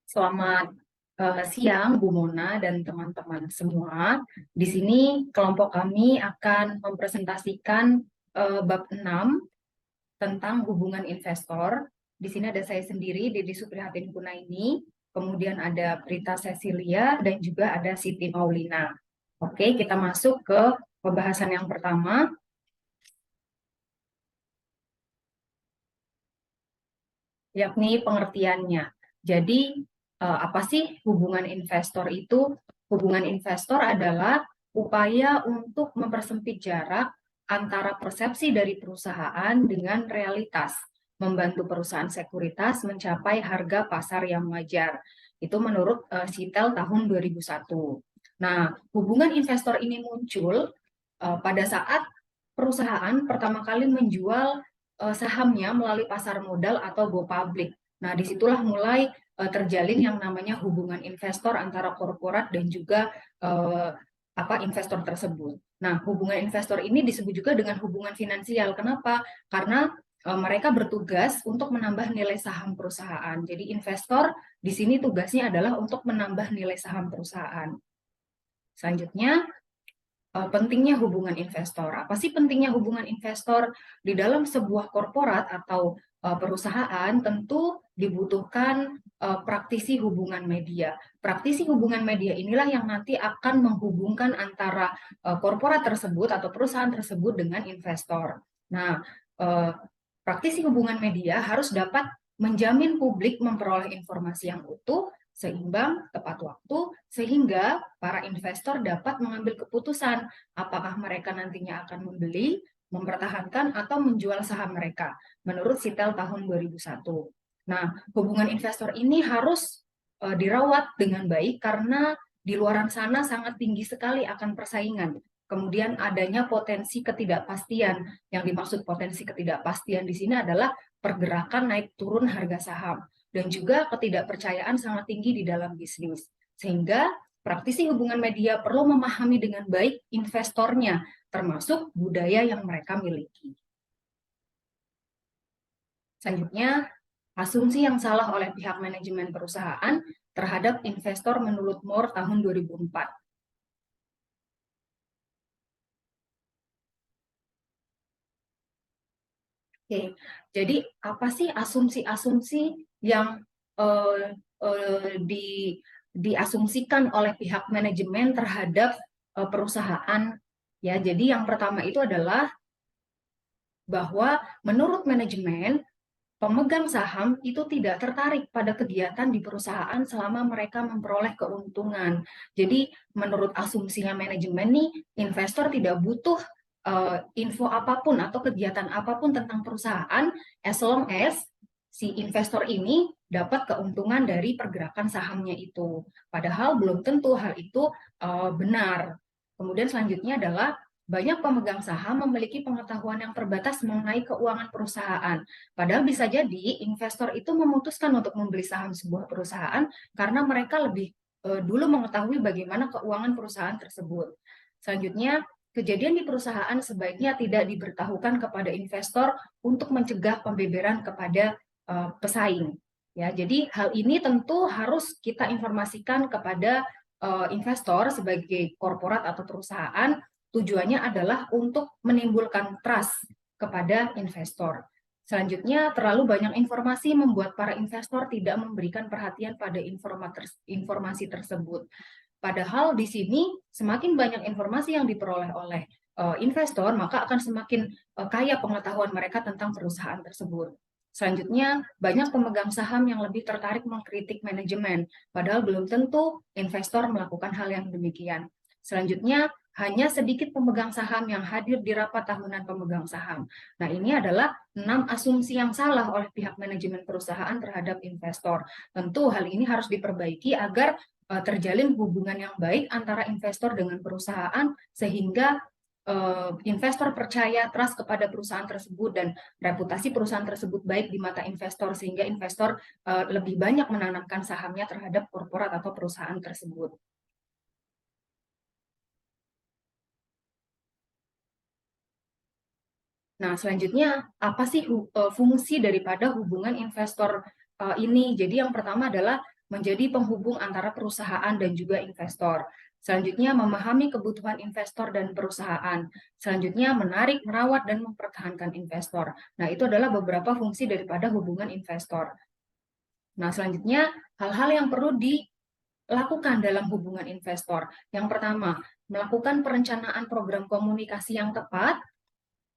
Selamat siang, Bu Mona dan teman-teman semua. Di sini kelompok kami akan mempresentasikan bab 6 tentang hubungan investor. Di sini ada saya sendiri, Dede Suprihatin Kunaini, kemudian ada Prita Cecilia, dan juga ada Siti Maulina. Oke, kita masuk ke pembahasan yang pertama, yakni pengertiannya. Jadi, apa sih hubungan investor itu? Hubungan investor adalah upaya untuk mempersempit jarak antara persepsi dari perusahaan dengan realitas, membantu perusahaan sekuritas mencapai harga pasar yang wajar. Itu menurut Sitel tahun 2001. Nah, hubungan investor ini muncul pada saat perusahaan pertama kali menjual sahamnya melalui pasar modal atau go public. Nah, disitulah mulai terjalin yang namanya hubungan investor antara korporat dan juga investor tersebut. Nah, hubungan investor ini disebut juga dengan hubungan finansial. Kenapa? Karena mereka bertugas untuk menambah nilai saham perusahaan. Jadi investor di sini tugasnya adalah untuk menambah nilai saham perusahaan. Selanjutnya, pentingnya hubungan investor. Apa sih pentingnya hubungan investor? Di dalam sebuah korporat atau perusahaan tentu dibutuhkan praktisi hubungan media. Praktisi hubungan media inilah yang nanti akan menghubungkan antara korporat tersebut atau perusahaan tersebut dengan investor. Nah, praktisi hubungan media harus dapat menjamin publik memperoleh informasi yang utuh, seimbang, tepat waktu, sehingga para investor dapat mengambil keputusan apakah mereka nantinya akan membeli, mempertahankan, atau menjual saham mereka, menurut Sitel tahun 2001. Nah, hubungan investor ini harus dirawat dengan baik karena di luaran sana sangat tinggi sekali akan persaingan. Kemudian adanya potensi ketidakpastian. Yang dimaksud potensi ketidakpastian di sini adalah pergerakan naik turun harga saham dan juga ketidakpercayaan sangat tinggi di dalam bisnis. Sehingga praktisi hubungan media perlu memahami dengan baik investornya, termasuk budaya yang mereka miliki. Selanjutnya, asumsi yang salah oleh pihak manajemen perusahaan terhadap investor menurut Moore tahun 2004. Oke, jadi apa sih asumsi-asumsi yang uh, diasumsikan oleh pihak manajemen terhadap perusahaan? Ya, jadi yang pertama itu adalah bahwa menurut manajemen pemegang saham itu tidak tertarik pada kegiatan di perusahaan selama mereka memperoleh keuntungan. Jadi menurut asumsinya manajemen nih, investor tidak butuh info apapun atau kegiatan apapun tentang perusahaan as long as si investor ini dapat keuntungan dari pergerakan sahamnya itu. Padahal belum tentu hal itu benar. Kemudian selanjutnya adalah banyak pemegang saham memiliki pengetahuan yang terbatas mengenai keuangan perusahaan. Padahal bisa jadi investor itu memutuskan untuk membeli saham sebuah perusahaan karena mereka lebih dulu mengetahui bagaimana keuangan perusahaan tersebut. Selanjutnya, kejadian di perusahaan sebaiknya tidak diberitahukan kepada investor untuk mencegah pembeberan kepada pesaing. Ya, jadi hal ini tentu harus kita informasikan kepada investor sebagai korporat atau perusahaan. Tujuannya adalah untuk menimbulkan trust kepada investor. Selanjutnya, terlalu banyak informasi membuat para investor tidak memberikan perhatian pada informasi tersebut. Padahal di sini semakin banyak informasi yang diperoleh oleh investor, maka akan semakin kaya pengetahuan mereka tentang perusahaan tersebut. Selanjutnya, banyak pemegang saham yang lebih tertarik mengkritik manajemen, padahal belum tentu investor melakukan hal yang demikian. Selanjutnya, hanya sedikit pemegang saham yang hadir di rapat tahunan pemegang saham. Nah, ini adalah 6 asumsi yang salah oleh pihak manajemen perusahaan terhadap investor. Tentu hal ini harus diperbaiki agar terjalin hubungan yang baik antara investor dengan perusahaan sehingga investor percaya trust kepada perusahaan tersebut dan reputasi perusahaan tersebut baik di mata investor sehingga investor lebih banyak menanamkan sahamnya terhadap korporat atau perusahaan tersebut. Nah, selanjutnya apa sih fungsi daripada hubungan investor ini? Jadi yang pertama adalah menjadi penghubung antara perusahaan dan juga investor. Selanjutnya memahami kebutuhan investor dan perusahaan. Selanjutnya menarik, merawat, dan mempertahankan investor. Nah, itu adalah beberapa fungsi daripada hubungan investor. Nah, selanjutnya hal-hal yang perlu dilakukan dalam hubungan investor. Yang pertama, melakukan perencanaan program komunikasi yang tepat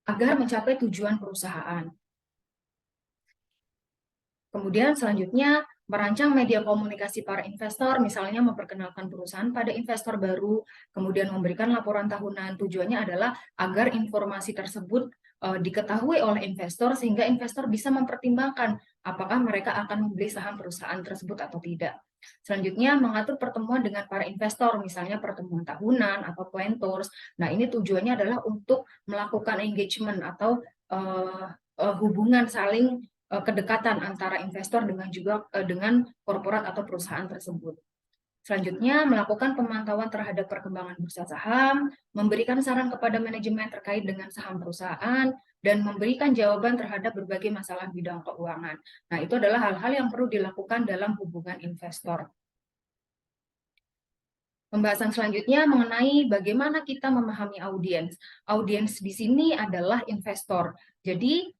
agar mencapai tujuan perusahaan. Kemudian selanjutnya merancang media komunikasi para investor, misalnya memperkenalkan perusahaan pada investor baru, kemudian memberikan laporan tahunan. Tujuannya adalah agar informasi tersebut diketahui oleh investor sehingga investor bisa mempertimbangkan apakah mereka akan membeli saham perusahaan tersebut atau tidak. Selanjutnya mengatur pertemuan dengan para investor, misalnya pertemuan tahunan atau planters. Nah, ini tujuannya adalah untuk melakukan engagement atau hubungan saling kedekatan antara investor dengan korporat atau perusahaan tersebut. Selanjutnya, melakukan pemantauan terhadap perkembangan bursa saham, memberikan saran kepada manajemen terkait dengan saham perusahaan, dan memberikan jawaban terhadap berbagai masalah bidang keuangan. Nah, itu adalah hal-hal yang perlu dilakukan dalam hubungan investor. Pembahasan selanjutnya mengenai bagaimana kita memahami audiens. Audiens di sini adalah investor. Jadi,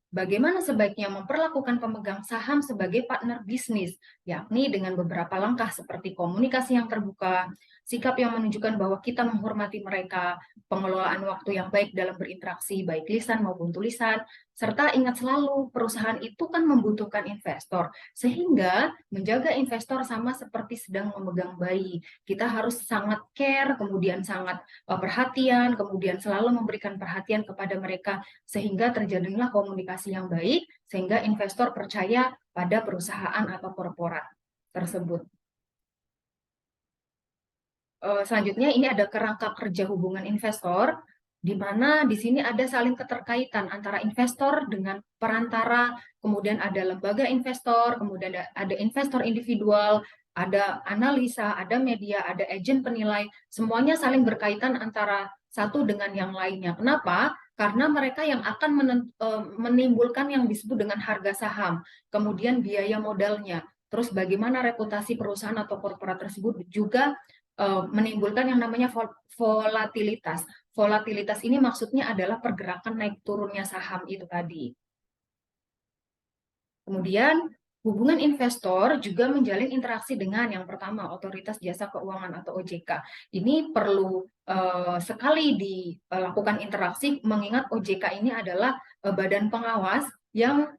bagaimana sebaiknya memperlakukan pemegang saham sebagai partner bisnis, yakni dengan beberapa langkah seperti komunikasi yang terbuka, sikap yang menunjukkan bahwa kita menghormati mereka, pengelolaan waktu yang baik dalam berinteraksi, baik lisan maupun tulisan, serta ingat selalu perusahaan itu kan membutuhkan investor, sehingga menjaga investor sama seperti sedang memegang bayi. Kita harus sangat care, kemudian sangat perhatian, kemudian selalu memberikan perhatian kepada mereka, sehingga terjadilah komunikasi yang baik, sehingga investor percaya pada perusahaan atau korporat tersebut. Selanjutnya ini ada kerangka kerja hubungan investor, di mana di sini ada saling keterkaitan antara investor dengan perantara, kemudian ada lembaga investor, kemudian ada investor individual, ada analisa, ada media, ada agen penilai, semuanya saling berkaitan antara satu dengan yang lainnya. Kenapa? Karena mereka yang akan menimbulkan yang disebut dengan harga saham, kemudian biaya modalnya, terus bagaimana reputasi perusahaan atau korporat tersebut juga menimbulkan yang namanya volatilitas. Volatilitas ini maksudnya adalah pergerakan naik turunnya saham itu tadi. Kemudian hubungan investor juga menjalin interaksi dengan yang pertama Otoritas Jasa Keuangan atau OJK. Ini perlu sekali dilakukan interaksi, mengingat OJK ini adalah badan pengawas yang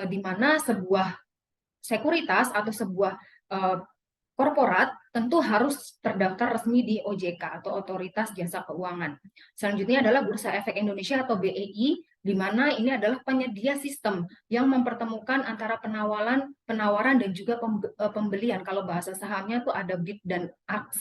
di mana sebuah sekuritas atau sebuah korporat tentu harus terdaftar resmi di OJK atau Otoritas Jasa Keuangan. Selanjutnya adalah Bursa Efek Indonesia atau BEI, di mana ini adalah penyedia sistem yang mempertemukan antara penawaran dan juga pembelian. Kalau bahasa sahamnya tuh ada bid dan ask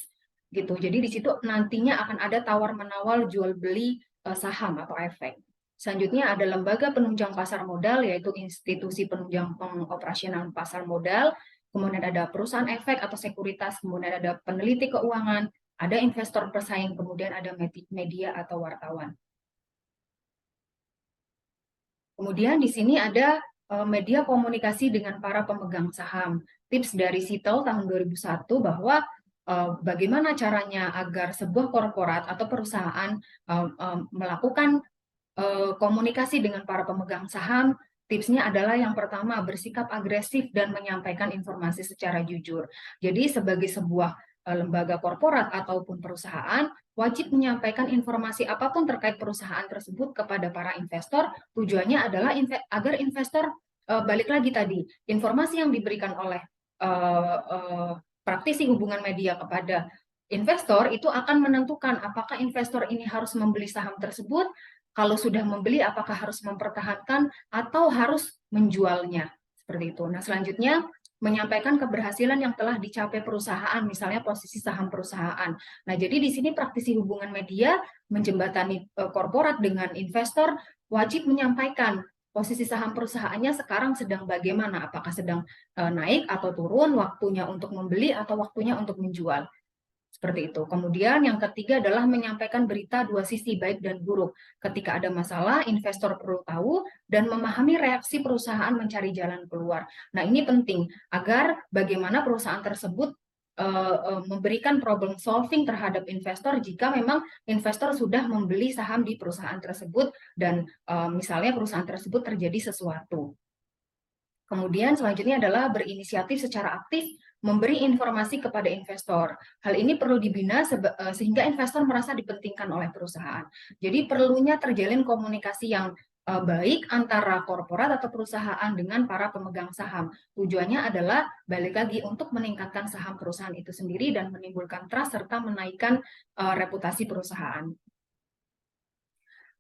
gitu. Jadi di situ nantinya akan ada tawar-menawar jual beli saham atau efek. Selanjutnya ada lembaga penunjang pasar modal, yaitu institusi penunjang pengoperasional pasar modal. Kemudian ada perusahaan efek atau sekuritas, kemudian ada peneliti keuangan, ada investor pesaing, kemudian ada media atau wartawan. Kemudian di sini ada media komunikasi dengan para pemegang saham. Tips dari Sitel tahun 2001 bahwa bagaimana caranya agar sebuah korporat atau perusahaan melakukan komunikasi dengan para pemegang saham. Tipsnya adalah yang pertama, bersikap agresif dan menyampaikan informasi secara jujur. Jadi sebagai sebuah lembaga korporat ataupun perusahaan, wajib menyampaikan informasi apapun terkait perusahaan tersebut kepada para investor. Tujuannya adalah agar investor balik lagi tadi, informasi yang diberikan oleh praktisi hubungan media kepada investor itu akan menentukan apakah investor ini harus membeli saham tersebut. Kalau sudah membeli, apakah harus mempertahankan atau harus menjualnya? Seperti itu. Nah, selanjutnya menyampaikan keberhasilan yang telah dicapai perusahaan, misalnya posisi saham perusahaan. Nah, jadi di sini praktisi hubungan media menjembatani korporat dengan investor wajib menyampaikan posisi saham perusahaannya sekarang sedang bagaimana, apakah sedang naik atau turun, waktunya untuk membeli atau waktunya untuk menjual. Seperti itu. Kemudian yang ketiga adalah menyampaikan berita dua sisi baik dan buruk. Ketika ada masalah, investor perlu tahu dan memahami reaksi perusahaan mencari jalan keluar. Nah, ini penting agar bagaimana perusahaan tersebut memberikan problem solving terhadap investor jika memang investor sudah membeli saham di perusahaan tersebut dan misalnya perusahaan tersebut terjadi sesuatu. Kemudian selanjutnya adalah berinisiatif secara aktif memberi informasi kepada investor. Hal ini perlu dibina sehingga investor merasa dipentingkan oleh perusahaan. Jadi perlunya terjalin komunikasi yang baik antara korporat atau perusahaan dengan para pemegang saham. Tujuannya adalah balik lagi untuk meningkatkan saham perusahaan itu sendiri dan menimbulkan trust serta menaikkan reputasi perusahaan.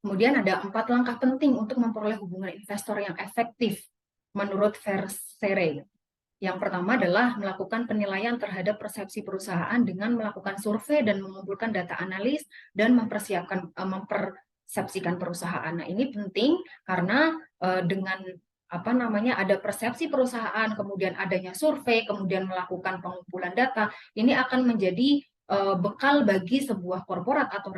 Kemudian ada 4 langkah penting untuk memperoleh hubungan investor yang efektif menurut Versere. Yang pertama adalah melakukan penilaian terhadap persepsi perusahaan dengan melakukan survei dan mengumpulkan data analis dan mempersepsikan perusahaan. Nah, ini penting karena dengan ada persepsi perusahaan, kemudian adanya survei, kemudian melakukan pengumpulan data, ini akan menjadi bekal bagi sebuah korporat atau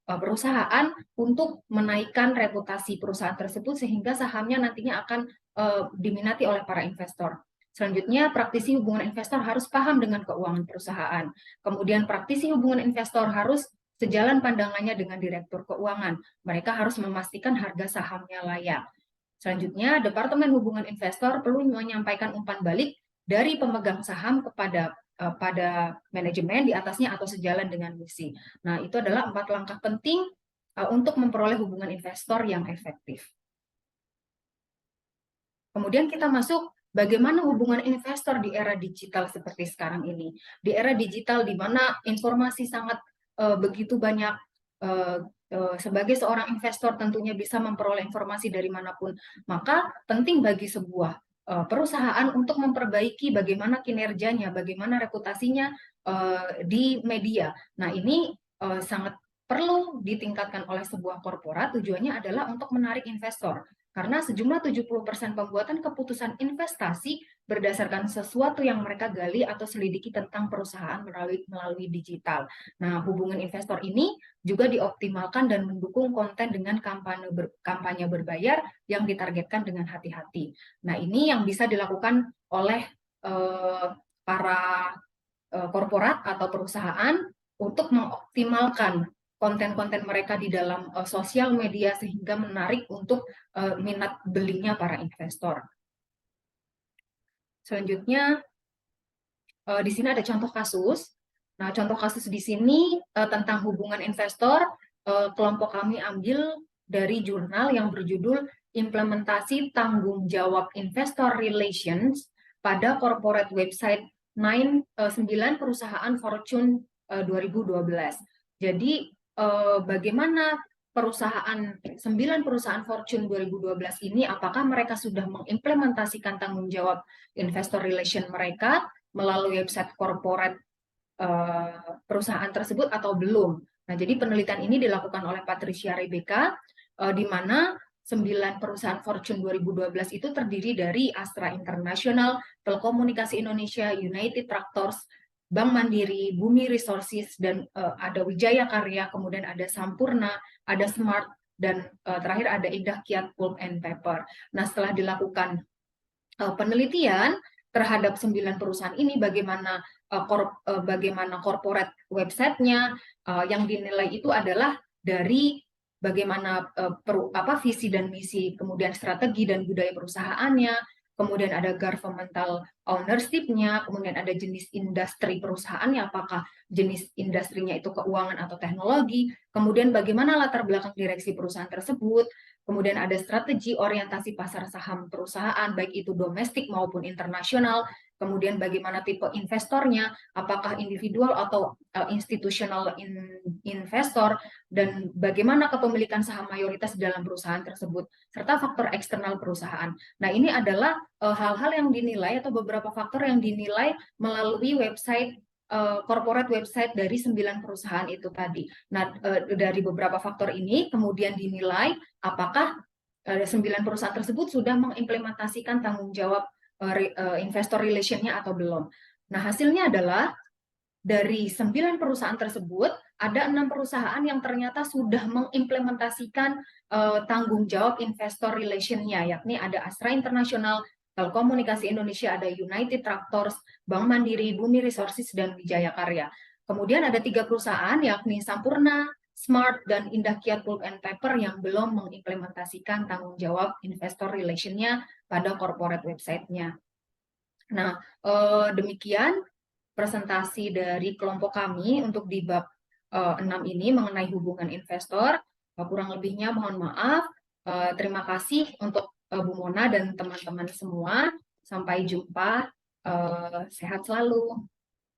perusahaan untuk menaikkan reputasi perusahaan tersebut sehingga sahamnya nantinya akan diminati oleh para investor. Selanjutnya, praktisi hubungan investor harus paham dengan keuangan perusahaan. Kemudian, praktisi hubungan investor harus sejalan pandangannya dengan direktur keuangan. Mereka harus memastikan harga sahamnya layak. Selanjutnya, Departemen Hubungan Investor perlu menyampaikan umpan balik dari pemegang saham pada manajemen di atasnya atau sejalan dengan misi. Nah, itu adalah 4 langkah penting untuk memperoleh hubungan investor yang efektif. Kemudian kita masuk bagaimana hubungan investor di era digital seperti sekarang ini. Di era digital di mana informasi sangat begitu banyak, sebagai seorang investor tentunya bisa memperoleh informasi dari manapun. Maka penting bagi sebuah perusahaan untuk memperbaiki bagaimana kinerjanya, bagaimana reputasinya di media. Nah, ini sangat perlu ditingkatkan oleh sebuah korporat. Tujuannya adalah untuk menarik investor. Karena sejumlah 70% pembuatan keputusan investasi berdasarkan sesuatu yang mereka gali atau selidiki tentang perusahaan melalui digital. Nah, hubungan investor ini juga dioptimalkan dan mendukung konten dengan kampanye berbayar yang ditargetkan dengan hati-hati. Nah, ini yang bisa dilakukan oleh para korporat atau perusahaan untuk mengoptimalkan konten-konten mereka di dalam sosial media sehingga menarik untuk minat belinya para investor. Selanjutnya, di sini ada contoh kasus. Nah, contoh kasus di sini tentang hubungan investor, kelompok kami ambil dari jurnal yang berjudul Implementasi Tanggung Jawab Investor Relations pada corporate website 9 perusahaan Fortune 2012. Jadi, bagaimana 9 perusahaan Fortune 2012 ini, apakah mereka sudah mengimplementasikan tanggung jawab investor relation mereka melalui website corporate perusahaan tersebut atau belum. Nah, jadi penelitian ini dilakukan oleh Patricia Rebecca, di mana 9 perusahaan Fortune 2012 itu terdiri dari Astra International, Telekomunikasi Indonesia, United Tractors, Bank Mandiri, Bumi Resources, dan ada Wijaya Karya, kemudian ada Sampurna, ada Smart, dan terakhir ada Indah Kiat Pulp and Paper. Nah, setelah dilakukan penelitian terhadap 9 perusahaan ini, bagaimana corporate website-nya, yang dinilai itu adalah dari bagaimana visi dan misi, kemudian strategi dan budaya perusahaannya, kemudian ada governmental ownership-nya, kemudian ada jenis industri perusahaannya, apakah jenis industrinya itu keuangan atau teknologi, kemudian bagaimana latar belakang direksi perusahaan tersebut, kemudian ada strategi orientasi pasar saham perusahaan, baik itu domestik maupun internasional, kemudian bagaimana tipe investornya, apakah individual atau institutional investor, dan bagaimana kepemilikan saham mayoritas dalam perusahaan tersebut, serta faktor eksternal perusahaan. Nah, ini adalah hal-hal yang dinilai atau beberapa faktor yang dinilai melalui website corporate website dari 9 perusahaan itu tadi. Nah, dari beberapa faktor ini kemudian dinilai apakah 9 perusahaan tersebut sudah mengimplementasikan tanggung jawab investor relation-nya atau belum. Nah, hasilnya adalah dari 9 perusahaan tersebut, ada 6 perusahaan yang ternyata sudah mengimplementasikan tanggung jawab investor relation-nya, yakni ada Astra International, Telekomunikasi Indonesia, ada United Tractors, Bank Mandiri, Bumi Resources, dan Wijaya Karya. Kemudian ada 3 perusahaan, yakni Sampurna, Smart, dan Indah Kiat Pulp and Paper yang belum mengimplementasikan tanggung jawab investor relation-nya pada corporate website-nya. Nah, demikian presentasi dari kelompok kami untuk di bab 6 ini mengenai hubungan investor. Kurang lebihnya mohon maaf. Terima kasih untuk Bu Mona dan teman-teman semua. Sampai jumpa. Sehat selalu.